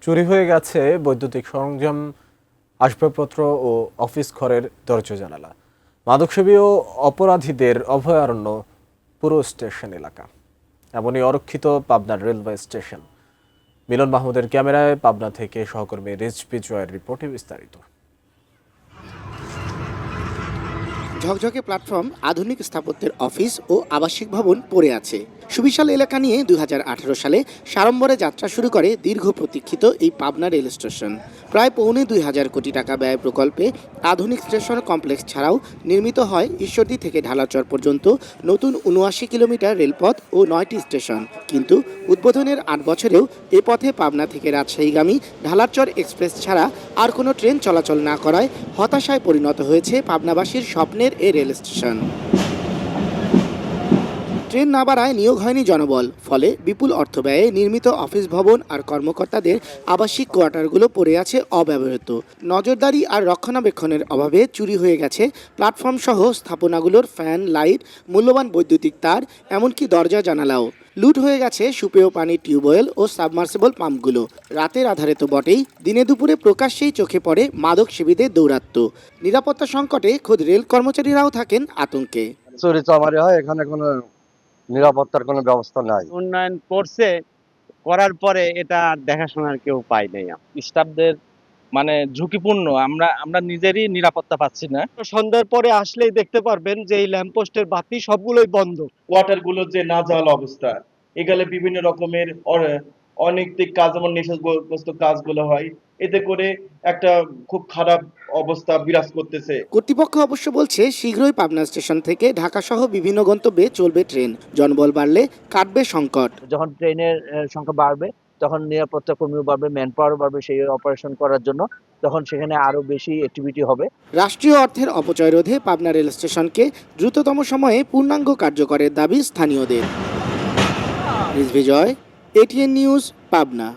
চুরি হয়ে গেছে বৈদ্যুতিক সরঞ্জাম, আসবাবপত্র ও অফিস ঘরের দরজা জানালা। মাদকসেবী ও অপরাধীদের অভয়ারণ্য পুরো স্টেশন এলাকা। এমনই অরক্ষিত পাবনার রেলওয়ে স্টেশন। মিলন মাহমুদের ক্যামেরায় পাবনা থেকে সহকর্মী রিজভি জয়ের রিপোর্টে বিস্তারিত। ঝকঝকে প্ল্যাটফর্ম, আধুনিক স্থাপত্যের অফিস ও আবাসিক ভবন পড়ে আছে। সুবিশাল এলাকা নিয়ে 2018 সালে সাড়ম্বরে যাত্রা শুরু করে দীর্ঘ প্রতীক্ষিত এই পাবনা রেল স্টেশন। প্রায় 2.25 কোটি টাকা ব্যয় প্রকল্পে আধুনিক স্টেশন কমপ্লেক্স ছাড়াও নির্মিত হয় ঈশ্বরদী থেকে ঢালারচর পর্যন্ত নতুন 79 কিলোমিটার রেলপথ ও 9টি স্টেশন। কিন্তু উদ্বোধনের 8 বছরেও এ পথে পাবনা থেকে রাজশাহীগামী ঢালারচর এক্সপ্রেস ছাড়া আর কোনো ট্রেন চলাচল না করায় হতাশায় পরিণত হয়েছে পাবনাবাসীর স্বপ্নের এ রেল স্টেশন। ট্রেন না বাড়ায় নিয়োগ হয়নি জনবল, ফলে বিপুল অর্থ ব্যয়ে নির্মিত অফিস ভবন আর কর্মকর্তাদের আবাসিক কোয়ার্টারগুলো পড়ে আছে অব্যবহৃত। নজরদারি আর রক্ষণাবেক্ষণের অভাবে চুরি হয়ে গেছে প্ল্যাটফর্ম সহ স্থাপনাগুলোর ফ্যান, লাইট, মূল্যবান বৈদ্যুতিক তার, এমনকি দরজা জানালাও। লুট হয়ে গেছে সুপেয় পানির টিউবওয়েল ও সাবমার্সিবল পাম্পগুলো। রাতের আধারে তো বটেই, দিনে দুপুরে প্রকাশ্যেই চোখে পড়ে মাদক সেবীদের দৌরাত্ম্য। নিরাপত্তা সংকটে খোদ রেল কর্মচারীরাও থাকেন আতঙ্কে। চুরি চামারি হয়, এখানে কোনো নিরাপত্তার কোনো ব্যবস্থা নাই। উন্নয়ন করছে, করার পরে এটা দেখাশোনার কেউ পাই নাই। স্টাফদের মানে ঝুঁকিপূর্ণ, আমরা নিজেরই নিরাপত্তা পাচ্ছি না। সন্ধ্যার পরে আসলেই দেখতে পারবেন যে এই ল্যাম্পপোস্টের বাতি সবগুলোই বন্ধ। কোয়ার্টারগুলোর যে নাজেহাল অবস্থা, এগুলো বিভিন্ন রকমের অনৈতিক কাজ, যেমন নেশাগ্রস্ত কাজগুলো হয়, এতে করে একটা খুব খারাপ অবস্থা বিরাজ করতেছে। কর্তৃপক্ষ অবশ্য বলছে শীঘ্রই পাবনা স্টেশন থেকে ঢাকা সহ বিভিন্ন গন্তব্যে চলবে ট্রেন। জনবল বাড়লে কাটবে সংকট। যখন ট্রেনের সংখ্যা বাড়বে তখন নিরাপত্তা কর্মীও বাড়বে, ম্যান পাওয়ারও বাড়বে সেই অপারেশন করার জন্য, তখন সেখানে আরো বেশি অ্যাক্টিভিটি হবে। রাষ্ট্রীয় অর্থের অপচয় রোধে পাবনা রেল স্টেশনকে দ্রুততম সময়ে পূর্ণাঙ্গ কার্যকরের দাবি স্থানীয়দের। রিজভি জয়, ATN নিউজ, পাবনা।